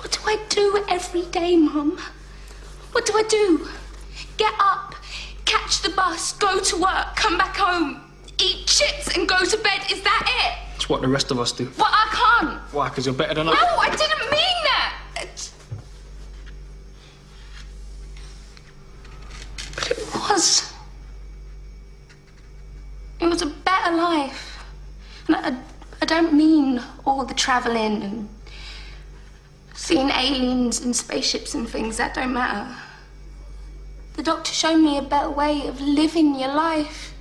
What do I do every day, Mum? What do I do? Get up, catch the bus, go to work, come back home, eat chips and go to bed. Is that it? It's what the rest of us do. Well, I can't. Why? Because you're better than us? No, I didn't mean that. But it was. It was a better life. And I don't mean all the travelling and seeing aliens and spaceships and things. That don't matter. The doctor showed me a better way of living your life.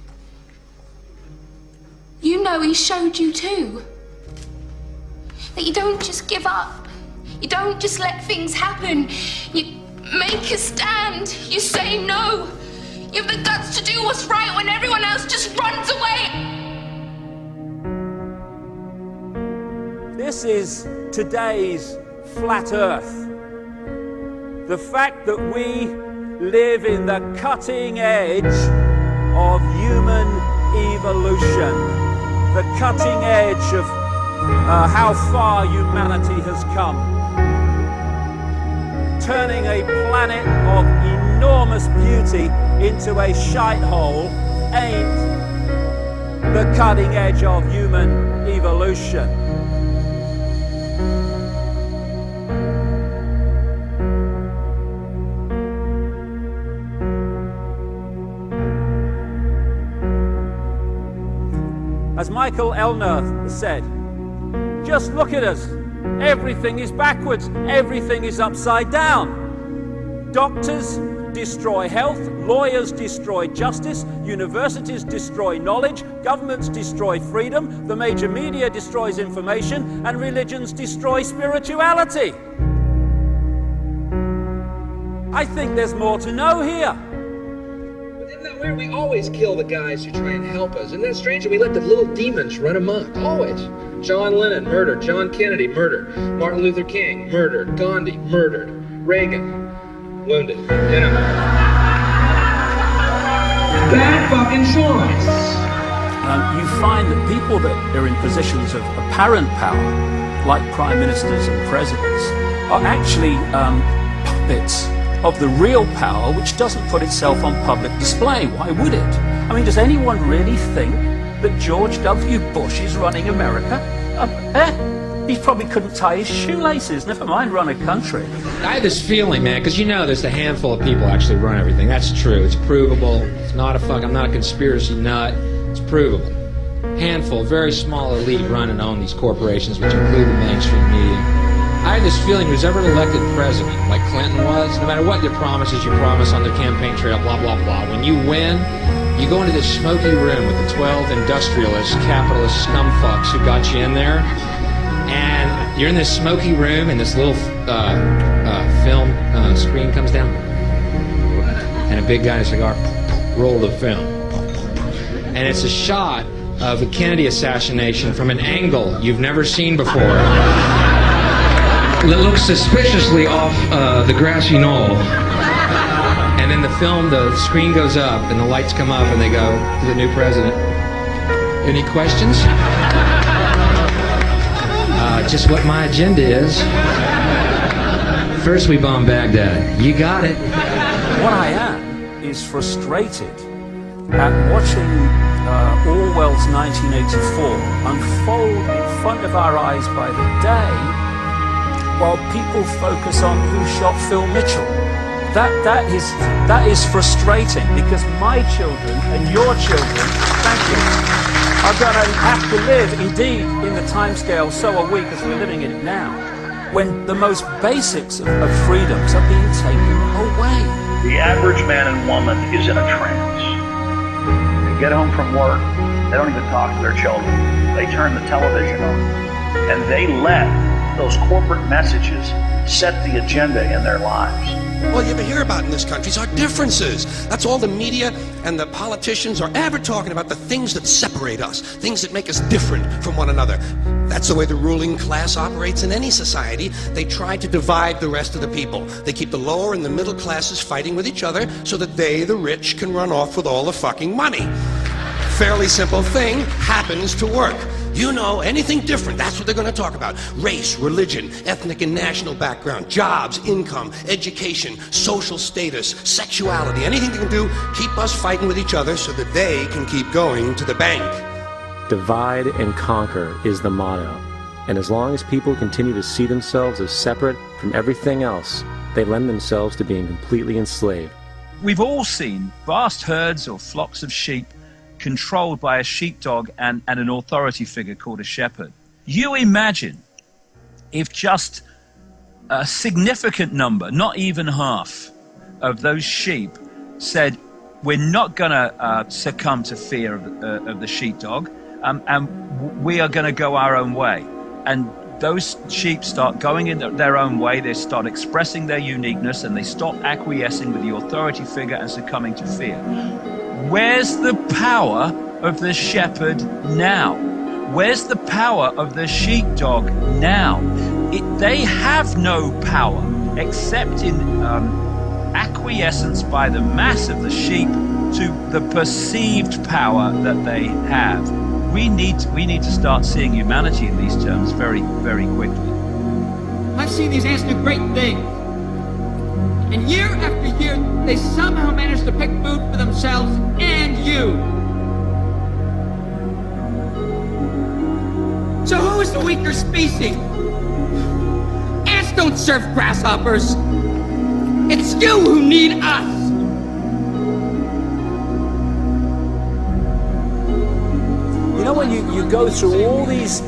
You know he showed you too. That you don't just give up. You don't just let things happen. You make a stand. You say no. You have the guts to do what's right when everyone else just runs away. This is today's flat Earth. The fact that we live in the cutting edge of human evolution, the cutting edge of how far humanity has come, turning a planet of enormous beauty into a shithole ain't the cutting edge of human evolution. As Michael Elner said, just look at us. Everything is backwards. Everything is upside down. Doctors destroy health, lawyers destroy justice, universities destroy knowledge, governments destroy freedom, the major media destroys information, and religions destroy spirituality. I think there's more to know here. Isn't that weird? We always kill the guys who try and help us. Isn't that strange that we let the little demons run amok? Always. John Lennon, murdered. John Kennedy, murdered. Martin Luther King, murdered. Gandhi, murdered. Reagan, wounded. You know. Bad fucking choice. You find that people that are in positions of apparent power, like prime ministers and presidents, are actually puppets of the real power, which doesn't put itself on public display. Why would it? I mean, does anyone really think that George W. Bush is running America? He probably couldn't tie his shoelaces, never mind run a country. I have this feeling, man, because you know there's a handful of people actually run everything. That's true. It's provable. It's not I'm not a conspiracy nut. It's provable. Handful, very small elite run and own these corporations, which include the mainstream media. I have this feeling who's ever elected president, like Clinton was, no matter what their promises you promise on the campaign trail, blah, blah, blah, when you win, you go into this smoky room with the 12 industrialist, capitalist scumfucks who got you in there, and you're in this smoky room, and this little film screen comes down, and a big guy in a cigar, roll the film. And it's a shot of a Kennedy assassination from an angle you've never seen before. That looks suspiciously off the grassy knoll. And then the screen goes up and the lights come up and they go to the new president. Any questions? Just what my agenda is. First we bomb Baghdad. You got it. What I am is frustrated at watching Orwell's 1984 unfold in front of our eyes by the day, while people focus on who shot Phil Mitchell. That is frustrating, because my children and your children, thank you, are going to have to live, indeed, in the timescale, so are we, because we're living in it now, when the most basics of freedoms are being taken away. The average man and woman is in a trance. They get home from work, they don't even talk to their children. They turn the television on, and they let those corporate messages set the agenda in their lives. All you ever hear about in this country is our differences. That's all the media and the politicians are ever talking about, the things that separate us, things that make us different from one another. That's the way the ruling class operates in any society. They try to divide the rest of the people. They keep the lower and the middle classes fighting with each other so that they, the rich, can run off with all the fucking money. Fairly simple thing, happens to work. You know, anything different, that's what they're going to talk about. Race, religion, ethnic and national background, jobs, income, education, social status, sexuality, anything they can do, keep us fighting with each other so that they can keep going to the bank. Divide and conquer is the motto. And as long as people continue to see themselves as separate from everything else, they lend themselves to being completely enslaved. We've all seen vast herds or flocks of sheep controlled by a sheepdog and an authority figure called a shepherd. You imagine if just a significant number, not even half, of those sheep said, we're not going to succumb to fear of the sheepdog, and we are going to go our own way. And those sheep start going in their own way, they start expressing their uniqueness, and they stop acquiescing with the authority figure and succumbing to fear. Where's the power of the shepherd now? Where's the power of the sheepdog now? They have no power except in acquiescence by the mass of the sheep to the perceived power that they have. We need to start seeing humanity in these terms very, very quickly. I've seen these ants do great things. And year after year, they somehow manage to pick food for themselves and you. So who is the weaker species? Ants don't serve grasshoppers. It's you who need us. You know, when you go through all these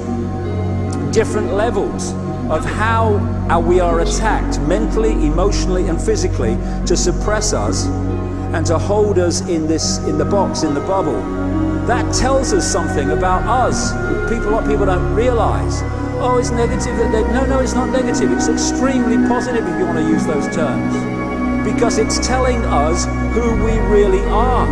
different levels of how we are attacked mentally, emotionally, and physically to suppress us and to hold us in the box, in the bubble, that tells us something about us. What people don't realize. Oh, it's negative. No, it's not negative. It's extremely positive if you want to use those terms, because it's telling us who we really are.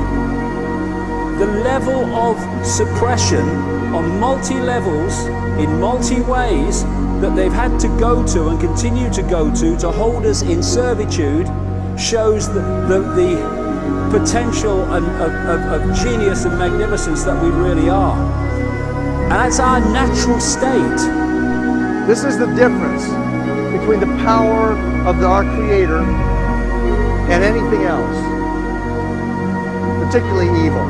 The level of suppression on multi-levels, in multi-ways, that they've had to go to and continue to go to hold us in servitude shows the potential of genius and magnificence that we really are. And that's our natural state. This is the difference between the power of our Creator and anything else, particularly evil.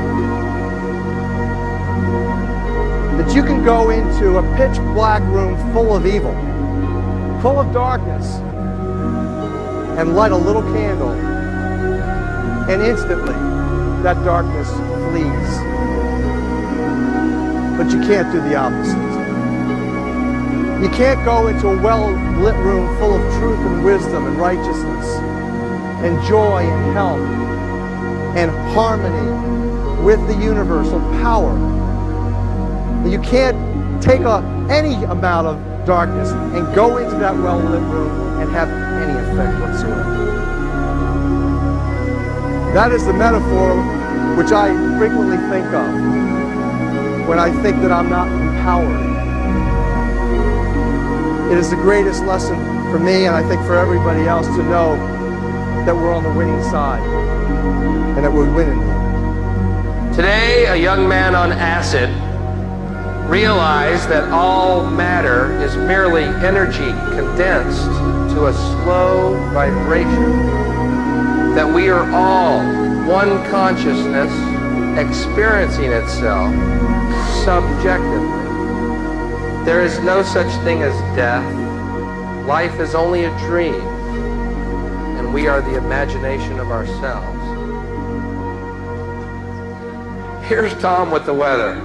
That you can go into a pitch black room full of evil, full of darkness, and light a little candle, and instantly that darkness flees. But you can't do the opposite. You can't go into a well-lit room full of truth and wisdom and righteousness and joy and health and harmony with the universal power. You can't take any amount of darkness and go into that well-lit room and have any effect whatsoever. That is the metaphor which I frequently think of when I think that I'm not empowered. It is the greatest lesson for me, and I think for everybody else, to know that we're on the winning side and that we're winning. Today, a young man on acid realized that all matter is merely energy condensed to a slow vibration, that we are all one consciousness experiencing itself subjectively. There is no such thing as death. Life is only a dream, and we are the imagination of ourselves. Here's Tom with the weather.